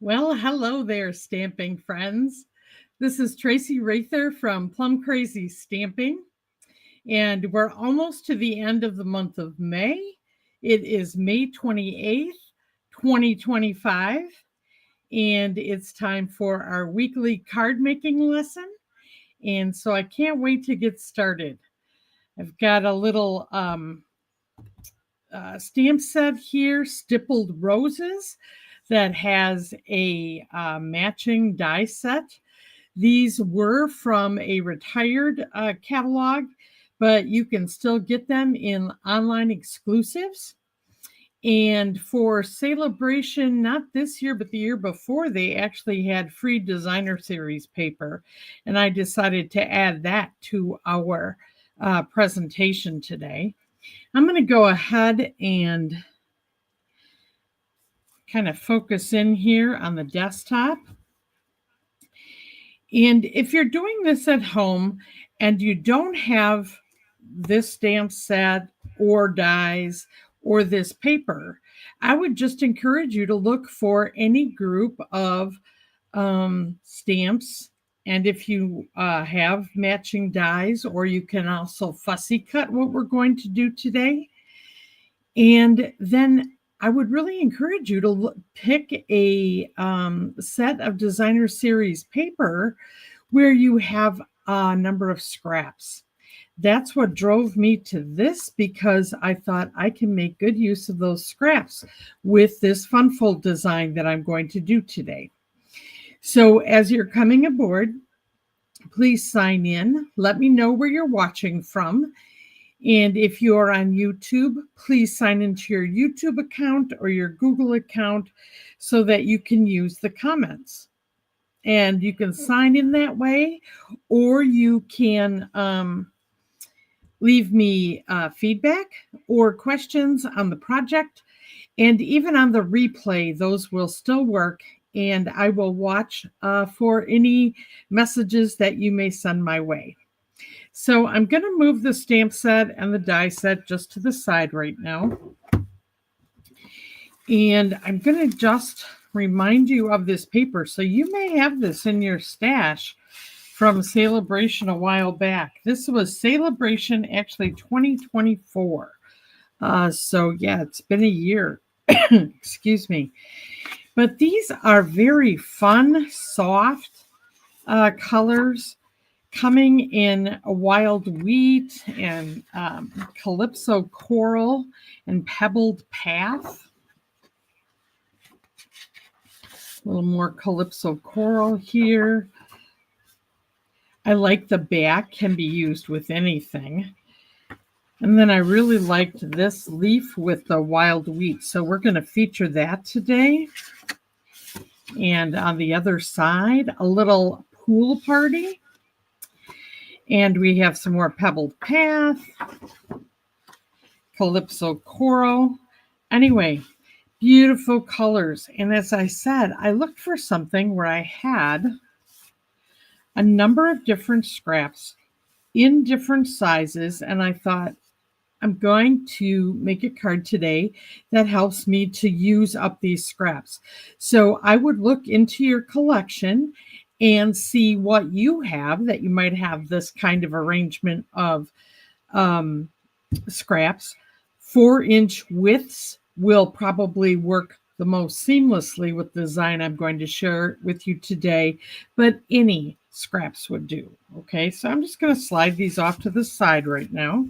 Well, hello there, stamping friends. This is Traci Raether from Plum Crazy Stamping, and we're almost to the end of the month of May. It is May 28th, 2025, and it's time for our weekly card making lesson. And so I can't wait to get started. I've got a little stamp set here, Stippled Roses, that has a matching die set. These were from a retired catalog, but you can still get them in online exclusives. And for celebration, not this year, but the year before, they actually had free designer series paper. And I decided to add that to our presentation today. I'm going to go ahead and kind of focus in here on the desktop. And if you're doing this at home and you don't have this stamp set or dies or this paper, I would just encourage you to look for any group of stamps. And if you have matching dies, or you can also fussy cut what we're going to do today. And then I would really encourage you to pick a set of designer series paper where you have a number of scraps. That's what drove me to this, because I thought I can make good use of those scraps with this fun fold design that I'm going to do today. So as you're coming aboard, please sign in. Let me know where you're watching from. And if you are on YouTube, please sign into your YouTube account or your Google account so that you can use the comments. And you can sign in that way, or you can leave me feedback or questions on the project. And even on the replay, those will still work. And I will watch for any messages that you may send my way. So I'm going to move the stamp set and the die set just to the side right now. And I'm going to just remind you of this paper. So you may have this in your stash from Celebration a while back. This was Celebration actually 2024. So yeah, it's been a year. Excuse me. But these are very fun, soft colors, coming in a wild wheat and calypso coral and pebbled path. A little more calypso coral here. I like the back, can be used with anything. And then I really liked this leaf with the wild wheat. So we're going to feature that today. And on the other side, a little pool party. And we have some more pebbled path, calypso coral. Anyway, beautiful colors. And as I said, I looked for something where I had a number of different scraps in different sizes. And I thought, I'm going to make a card today that helps me to use up these scraps. So I would look into your collection and see what you have, that you might have this kind of arrangement of scraps. 4-inch widths will probably work the most seamlessly with the design I'm going to share with you today, but any scraps would do. Okay, so I'm just going to slide these off to the side right now.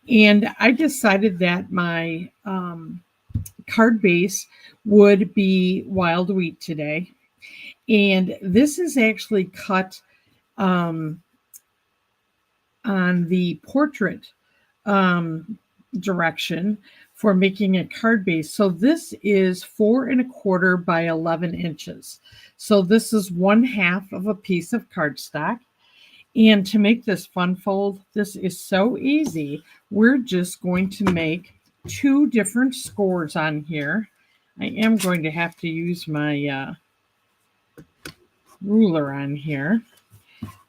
And I decided that my card base would be wild wheat today. And this is actually cut on the portrait direction for making a card base. So this is 4 1/4 by 11 inches. So this is 1/2 of a piece of cardstock. And to make this fun fold, this is so easy. We're just going to make 2 different scores on here. I am going to have to use my ruler on here.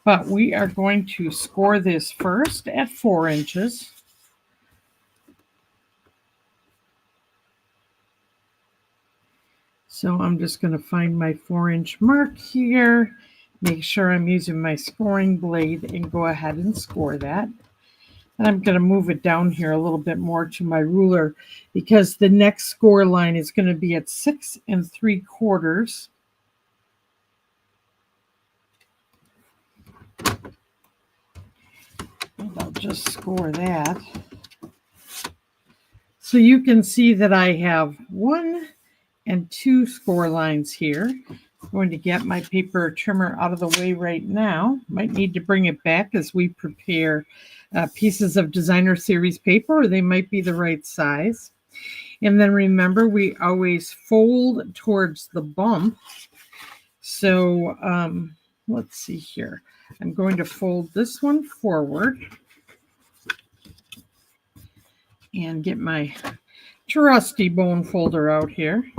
But we are going to score this first at 4 inches. So I'm just going to find my 4-inch mark here, make sure I'm using my scoring blade, and go ahead and score that. And I'm going to move it down here a little bit more to my ruler because the next score line is going to be at 6 3/4. And I'll just score that. So you can see that I have 1 and 2 score lines here. I'm going to get my paper trimmer out of the way right now. Might need to bring it back as we prepare pieces of designer series paper, or they might be the right size. And then remember, we always fold towards the bump. So let's see here. I'm going to fold this one forward and get my trusty bone folder out here.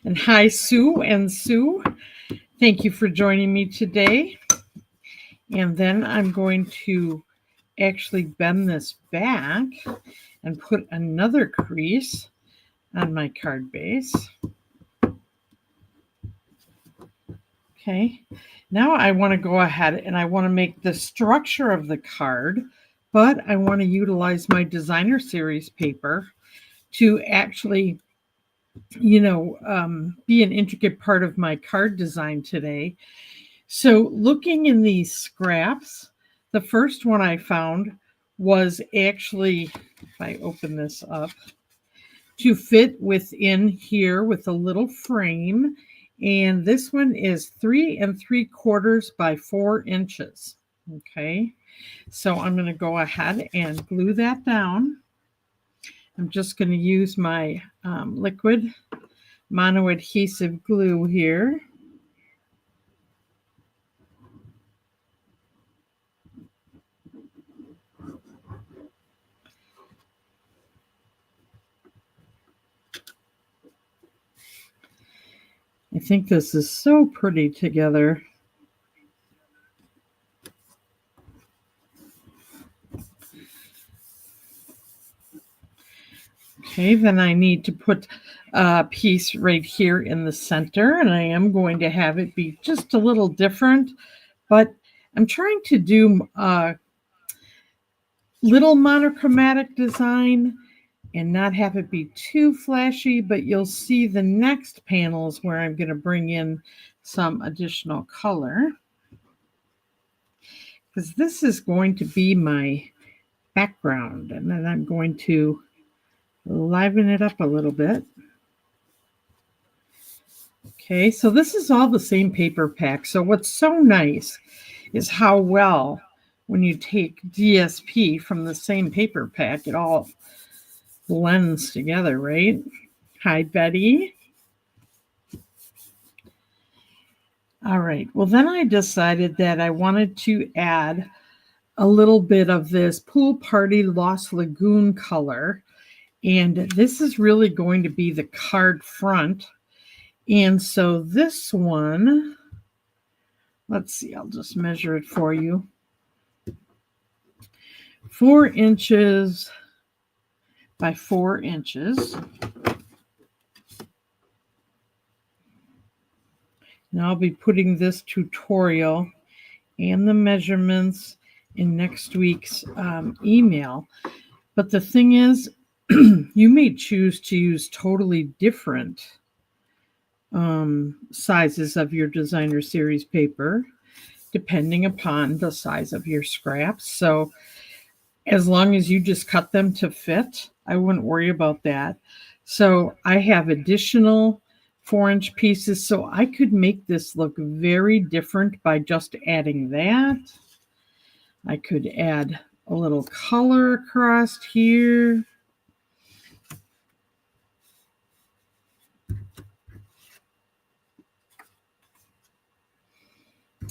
And hi, Sue and Sue. Thank you for joining me today. And then I'm going to actually bend this back and put another crease on my card base. Okay, now I want to go ahead and I want to make the structure of the card, but I want to utilize my designer series paper to actually, be an intricate part of my card design today. So looking in these scraps, the first one I found was actually, if I open this up, to fit within here with a little frame. And this one is 3 3/4 by 4 inches. Okay, so I'm going to go ahead and glue that down. I'm just going to use my liquid mono-adhesive glue here. I think this is so pretty together. Okay, then I need to put a piece right here in the center, and I am going to have it be just a little different, but I'm trying to do a little monochromatic design and not have it be too flashy, but you'll see the next panels where I'm going to bring in some additional color, because this is going to be my background, and then I'm going to liven it up a little bit. Okay, so this is all the same paper pack. So what's so nice is how well, when you take DSP from the same paper pack, it all blends together, right? Hi, Betty. All right, well, then I decided that I wanted to add a little bit of this Pool Party Lost Lagoon color. And this is really going to be the card front. And so this one, let's see, I'll just measure it for you. 4 inches by 4 inches. And I'll be putting this tutorial and the measurements in next week's email. But the thing is, you may choose to use totally different sizes of your designer series paper, depending upon the size of your scraps. So as long as you just cut them to fit, I wouldn't worry about that. So I have additional 4-inch pieces, so I could make this look very different by just adding that. I could add a little color across here.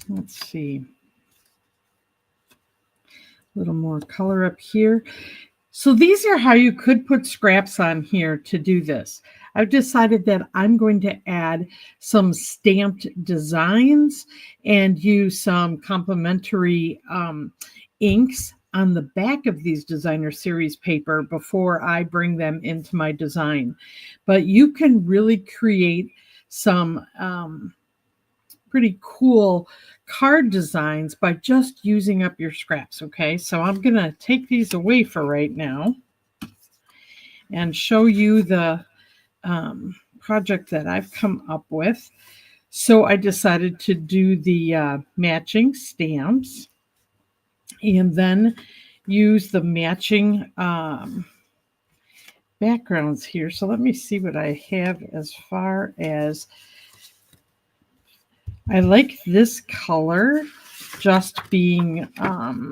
Let's see. A little more color up here. So these are how you could put scraps on here to do this. I've decided that I'm going to add some stamped designs and use some complementary inks on the back of these designer series paper before I bring them into my design. But you can really create some pretty cool card designs by just using up your scraps. Okay, so I'm going to take these away for right now and show you the project that I've come up with. So I decided to do the matching stamps and then use the matching backgrounds here. So let me see what I have as far as, I like this color just being, I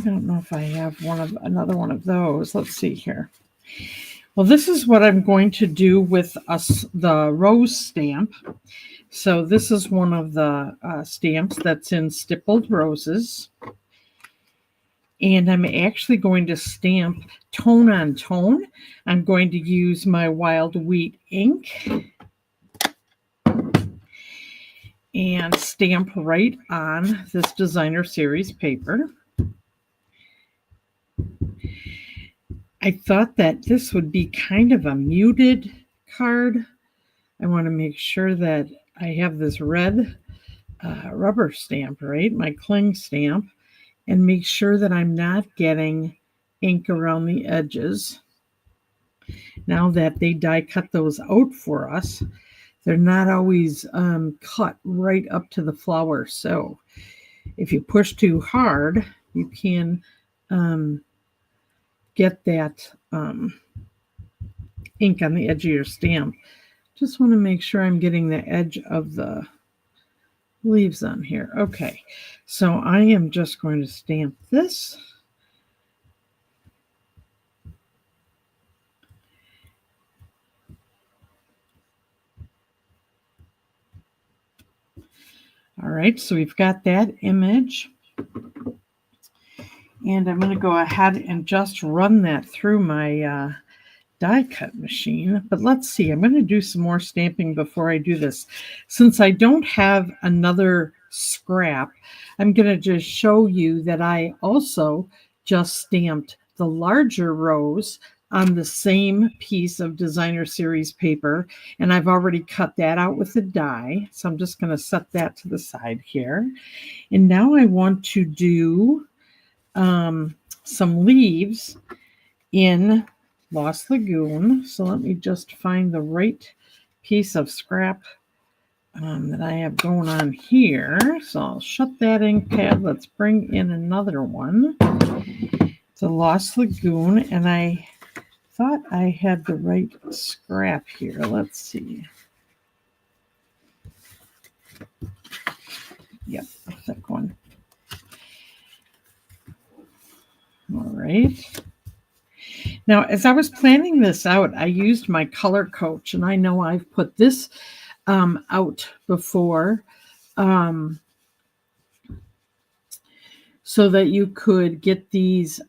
don't know if I have another one of those. Let's see here. Well, this is what I'm going to do with the rose stamp. So this is one of the stamps that's in Stippled Roses. And I'm actually going to stamp tone on tone. I'm going to use my Wild Wheat ink and stamp right on this designer series paper. I thought that this would be kind of a muted card. I want to make sure that I have this red rubber stamp, right? My cling stamp, and make sure that I'm not getting ink around the edges. Now that they die cut those out for us, they're not always cut right up to the flower. So if you push too hard, you can get that ink on the edge of your stamp. Just want to make sure I'm getting the edge of the leaves on here. Okay, so I am just going to stamp this. All right, so we've got that image. And I'm going to go ahead and just run that through my die cut machine. But let's see, I'm going to do some more stamping before I do this. Since I don't have another scrap, I'm going to just show you that I also just stamped the larger rose on the same piece of designer series paper, and I've already cut that out with the die. So I'm just going to set that to the side here. And now I want to do some leaves in Lost Lagoon. So let me just find the right piece of scrap that I have going on here. So I'll shut that ink pad. Let's bring in another one. The Lost Lagoon, and I thought I had the right scrap here. Let's see. Yep, a thick one. All right. Now, as I was planning this out, I used my color coach, and I know I've put this out before so that you could get these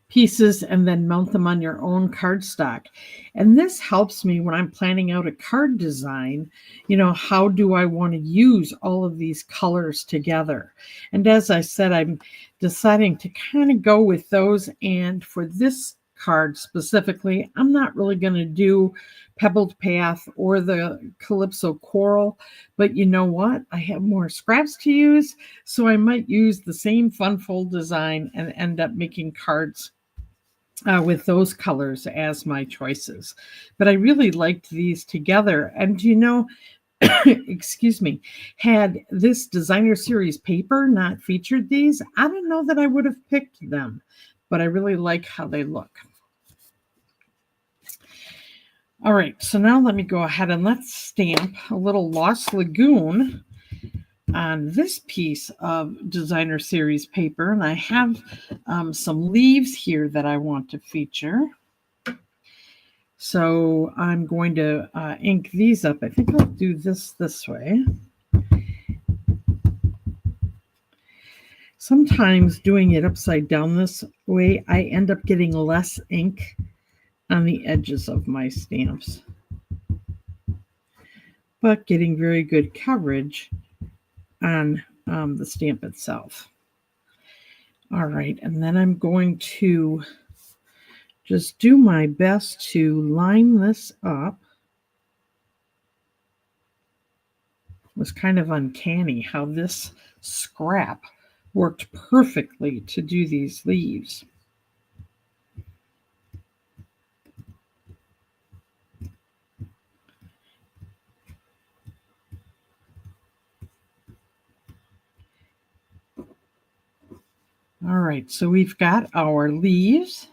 pieces and then mount them on your own cardstock. And this helps me when I'm planning out a card design. You know, how do I want to use all of these colors together? And as I said, I'm deciding to kind of go with those. And for this card specifically, I'm not really going to do Pebbled Path or the Calypso Coral, but you know what? I have more scraps to use, so I might use the same fun fold design and end up making cards with those colors as my choices. But I really liked these together. And you know, excuse me, had this designer series paper not featured these, I don't know that I would have picked them, but I really like how they look. All right, so now let me go ahead and let's stamp a little Lost Lagoon on this piece of designer series paper. And I have some leaves here that I want to feature. So I'm going to ink these up. I think I'll do this way. Sometimes doing it upside down this way, I end up getting less ink on the edges of my stamps, but getting very good coverage on the stamp itself. All right, and then I'm going to just do my best to line this up. It was kind of uncanny how this scrap worked perfectly to do these leaves. All right, so we've got our leaves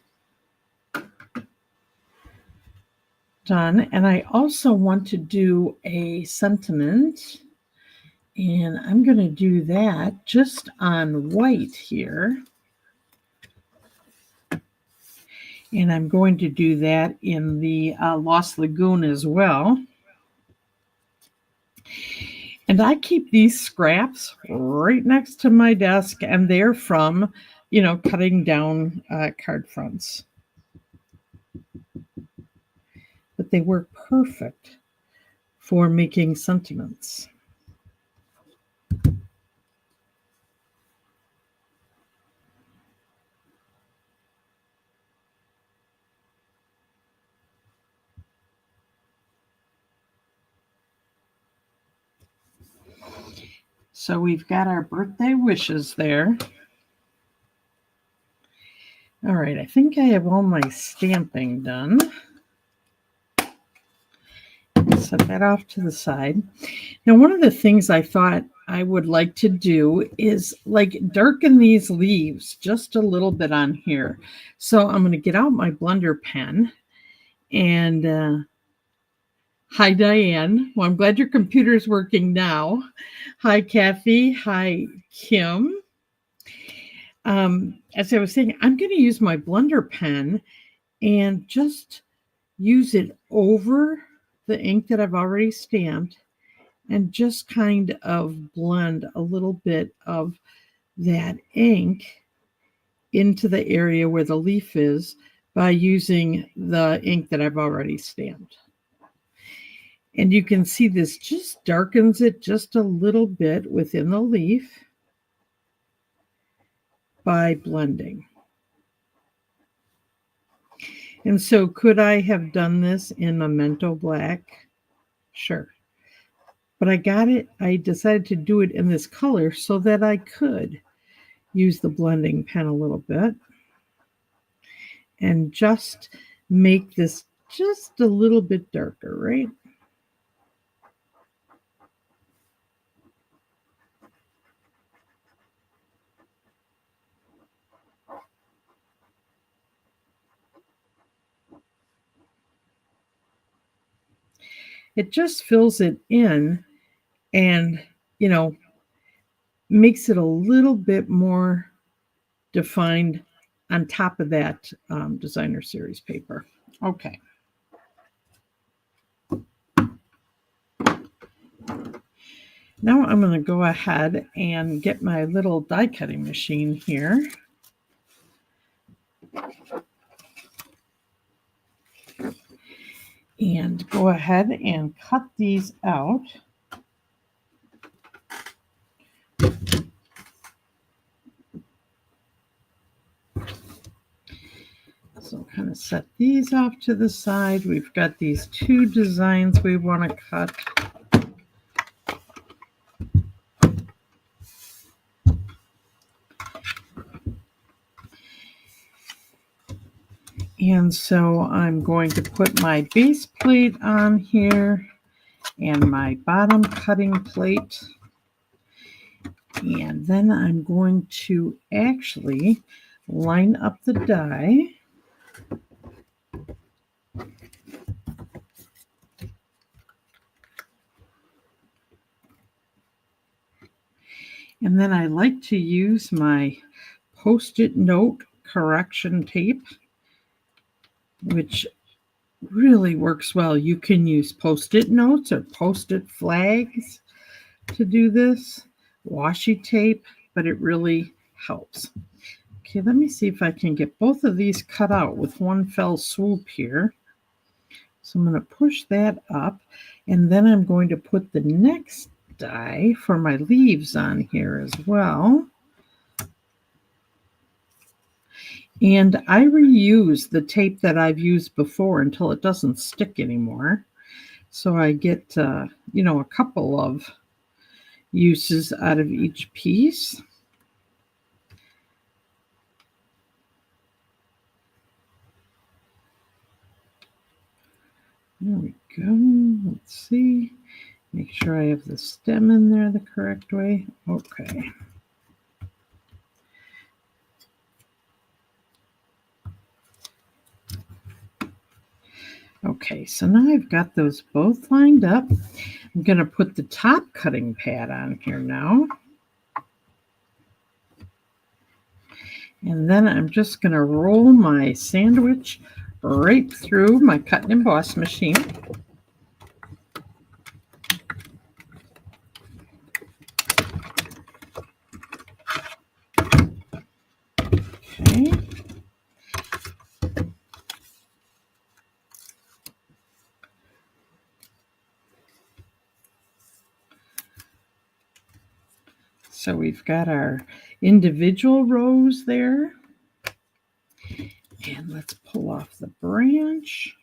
done, and I also want to do a sentiment, and I'm going to do that just on white here. And I'm going to do that in the Lost Lagoon as well. And I keep these scraps right next to my desk, and they're from, cutting down card fronts. But they work perfect for making sentiments. So we've got our birthday wishes there. All right, I think I have all my stamping done. Set that off to the side. Now, one of the things I thought I would like to do is darken these leaves just a little bit on here. So I'm going to get out my blender pen and hi, Diane. Well, I'm glad your computer's working now. Hi, Kathy. Hi, Kim. As I was saying, I'm going to use my blender pen and just use it over the ink that I've already stamped and just kind of blend a little bit of that ink into the area where the leaf is by using the ink that I've already stamped. And you can see this just darkens it just a little bit within the leaf by blending. And so could I have done this in Memento Black? Sure. But I decided to do it in this color so that I could use the blending pen a little bit and just make this just a little bit darker, right? It just fills it in and, makes it a little bit more defined on top of that designer series paper. Okay. Now I'm going to go ahead and get my little die cutting machine here. And go ahead and cut these out. So kind of set these off to the side. We've got these two designs we want to cut. And so I'm going to put my base plate on here and my bottom cutting plate. And then I'm going to actually line up the die. And then I like to use my Post-it note correction tape, which really works well. You can use Post-it notes or Post-it flags to do this, washi tape, but it really helps. Okay, let me see if I can get both of these cut out with one fell swoop here. So I'm going to push that up, and then I'm going to put the next die for my leaves on here as well. And I reuse the tape that I've used before until it doesn't stick anymore. So I get, a couple of uses out of each piece. There we go. Let's see. Make sure I have the stem in there the correct way. Okay. Okay, so now I've got those both lined up. I'm going to put the top cutting pad on here now. And then I'm just going to roll my sandwich right through my cut and emboss machine. Okay. So we've got our individual rows there. And let's pull off the branch.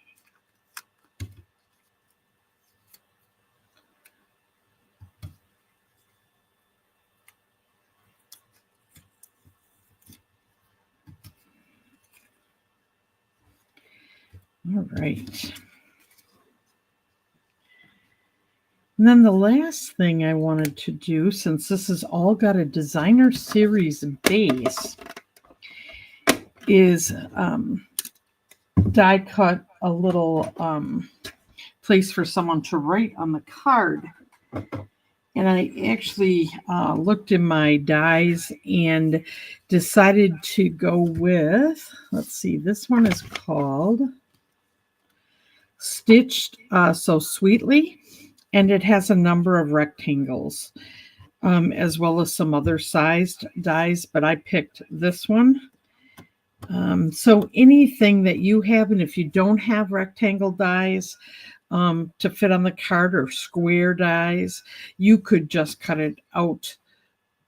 All right. And then the last thing I wanted to do, since this has all got a designer series base, is die cut a little place for someone to write on the card. And I actually looked in my dies and decided to go with, let's see, this one is called Stitched So Sweetly. And it has a number of rectangles, as well as some other sized dies, but I picked this one. So anything that you have, and if you don't have rectangle dies to fit on the card or square dies, you could just cut it out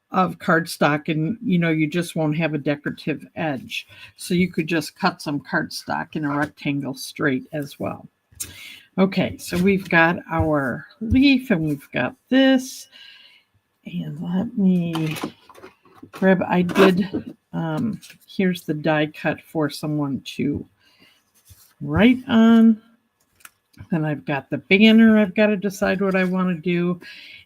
of cardstock and, you just won't have a decorative edge. So you could just cut some cardstock in a rectangle straight as well. Okay, so we've got our leaf and we've got this. And let me grab, I did, here's the die cut for someone to write on. Then I've got the banner I've got to decide what I want to do,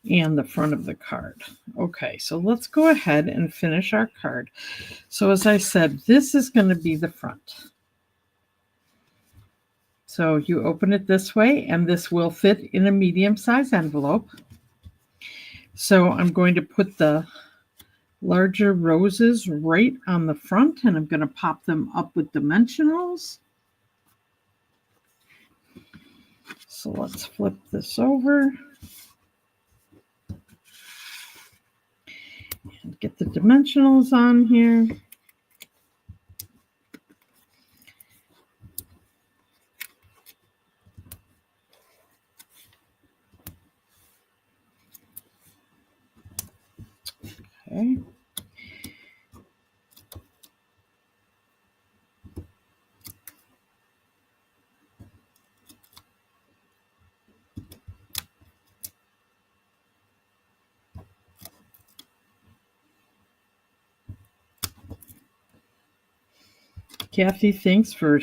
and the front of the card. Okay, so let's go ahead and finish our card. So as I said, this is going to be the front. So you open it this way, and this will fit in a medium-size envelope. So I'm going to put the larger roses right on the front, and I'm going to pop them up with dimensionals. So let's flip this over and get the dimensionals on here. Okay. Kathy, thanks for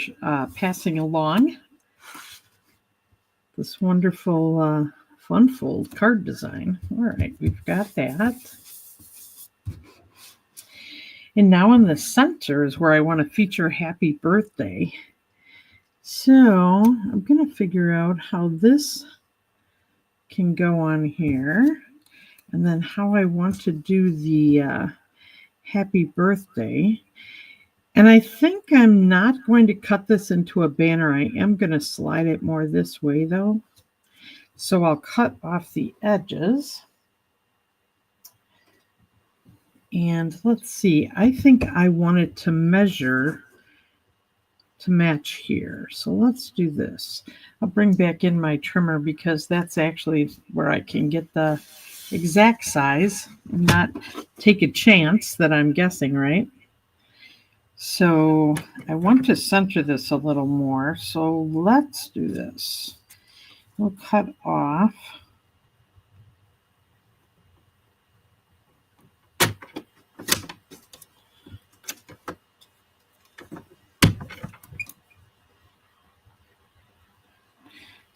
passing along this wonderful fun fold card design. All right, we've got that. And now in the center is where I want to feature happy birthday. So I'm going to figure out how this can go on here, and then how I want to do the happy birthday. And I think I'm not going to cut this into a banner. I am going to slide it more this way, though. So I'll cut off the edges. And let's see, I think I want it to measure to match here. So let's do this. I'll bring back in my trimmer because that's actually where I can get the exact size and not take a chance that I'm guessing right. So I want to center this a little more. So let's do this. We'll cut off.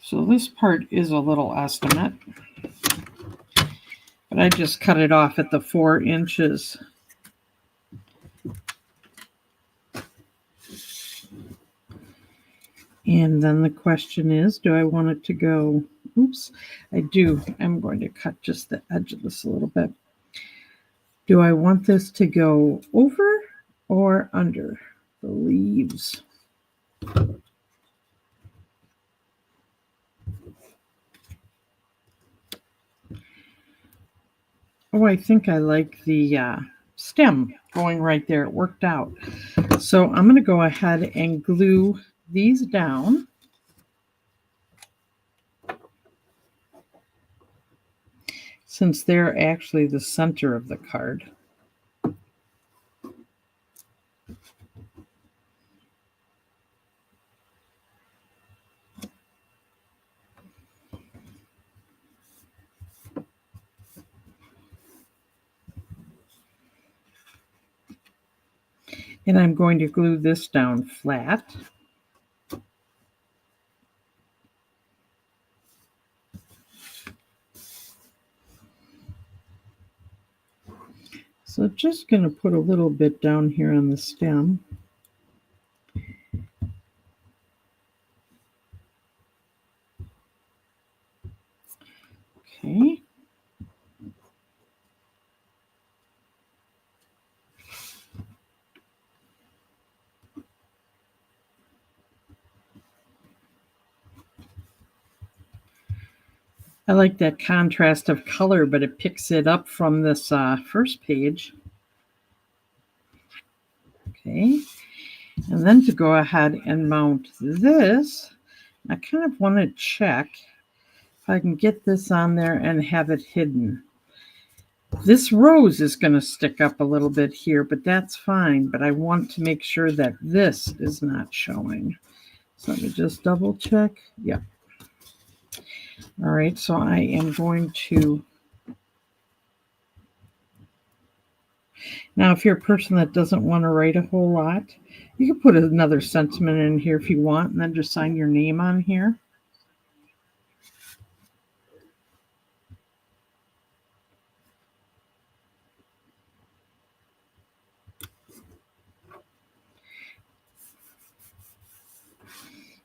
So this part is a little estimate, but I just cut it off at the 4 inches. And then the question is, do I want it to go, oops, I do. I'm going to cut just the edge of this a little bit. Do I want this to go over or under the leaves? Oh, I think I like the stem going right there. It worked out. So I'm going to go ahead and glue these down. Since they're actually the center of the card. And I'm going to glue this down flat. So just going to put a little bit down here on the stem. Okay. I like that contrast of color, but it picks it up from this first page. Okay. And then to go ahead and mount this, I kind of want to check if I can get this on there and have it hidden. This rose is going to stick up a little bit here, but that's fine. But I want to make sure that this is not showing. So let me just double check. Yep. All right, so I am going to... Now, if you're a person that doesn't want to write a whole lot, you can put another sentiment in here if you want, and then just sign your name on here.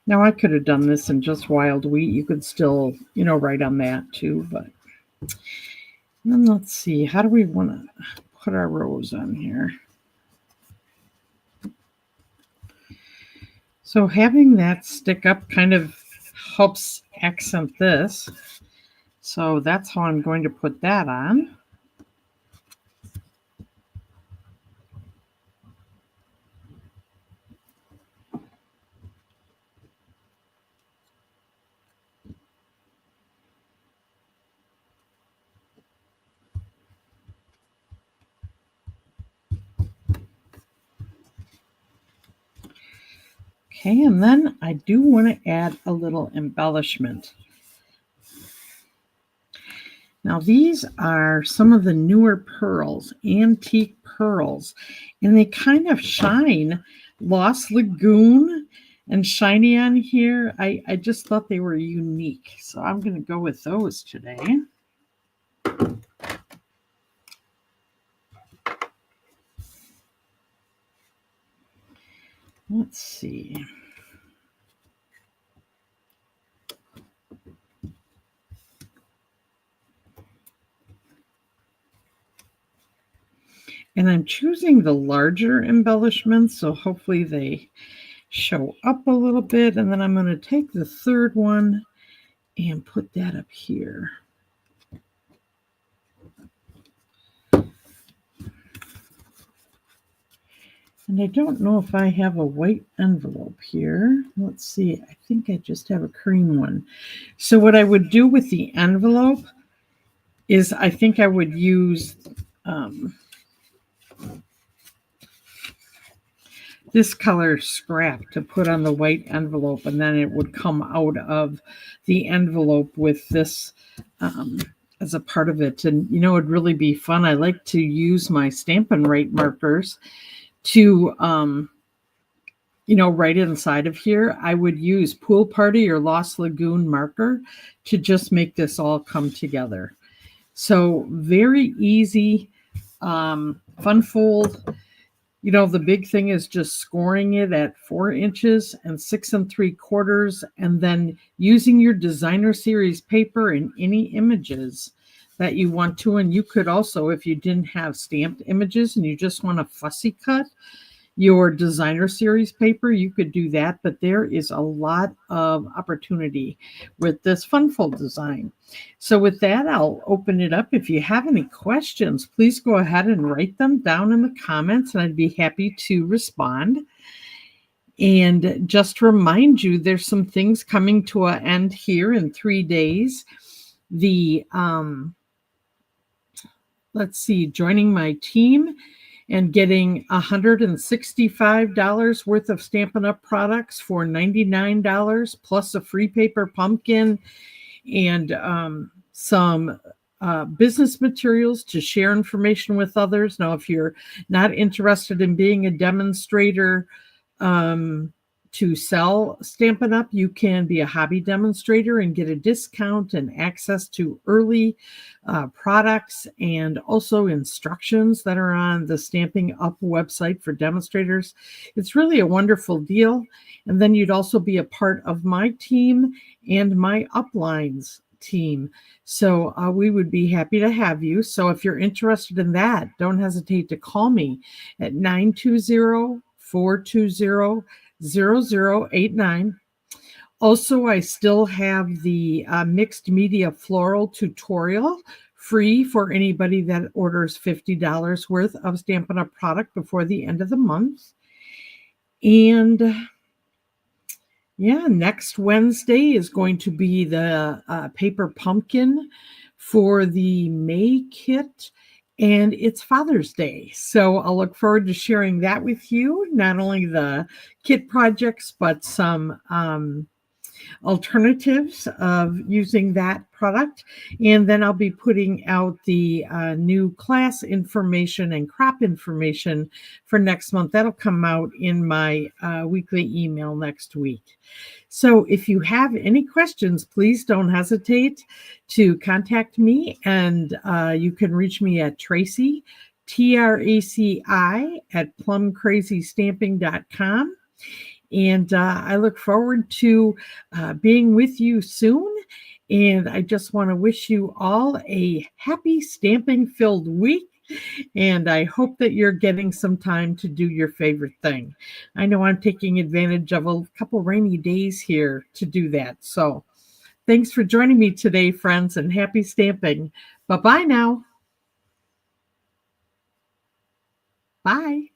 Now, I could have done this in just wild wheat. You could still, write on that too. But then let's see. How do we want to put our rose on here? So having that stick up kind of helps accent this. So that's how I'm going to put that on. Okay, and then I do want to add a little embellishment. Now these are some of the newer pearls, antique pearls, and they kind of shine. Lost Lagoon and shiny on here. I just thought they were unique, so I'm going to go with those today. Let's see. And I'm choosing the larger embellishments, so hopefully they show up a little bit. And then I'm going to take the third one and put that up here. And I don't know if I have a white envelope here. Let's see. I think I just have a cream one. So what I would do with the envelope is I think I would use this color scrap to put on the white envelope, and then it would come out of the envelope with this as a part of it. And it'd really be fun. I like to use my Stampin' Rate markers to right inside of here. I would use Pool Party or Lost Lagoon marker to just make this all come together. So very easy, fun fold. The big thing is just scoring it at 4 inches and 6 3/4, and then using your designer series paper in any images that you want to. And you could also, if you didn't have stamped images and you just want to fussy cut your designer series paper, you could do that. But there is a lot of opportunity with this fun fold design. So with that, I'll open it up. If you have any questions, please go ahead and write them down in the comments, and I'd be happy to respond. And just to remind you, there's some things coming to an end here in 3 days. The let's see, joining my team and getting $165 worth of Stampin' Up products for $99, plus a free paper pumpkin and some business materials to share information with others. Now, if you're not interested in being a demonstrator to sell Stampin' Up, you can be a hobby demonstrator and get a discount and access to early products and also instructions that are on the Stampin' Up website for demonstrators. It's really a wonderful deal. And then you'd also be a part of my team and my uplines team. So we would be happy to have you. So if you're interested in that, don't hesitate to call me at 920-420-0089. Also, I still have the mixed media floral tutorial free for anybody that orders $50 worth of Stampin' Up product before the end of the month. And yeah, next Wednesday is going to be the paper pumpkin for the May kit, and it's Father's Day. So I'll look forward to sharing that with you, not only the kit projects, but some alternatives of using that product. And then I'll be putting out the new class information and crop information for next month. That'll come out in my weekly email next week. So if you have any questions, please don't hesitate to contact me, and you can reach me at Traci, Traci, at plumcrazystamping.com. And I look forward to being with you soon. And I just want to wish you all a happy stamping-filled week. And I hope that you're getting some time to do your favorite thing. I know I'm taking advantage of a couple rainy days here to do that. So thanks for joining me today, friends, and happy stamping. Bye-bye now. Bye.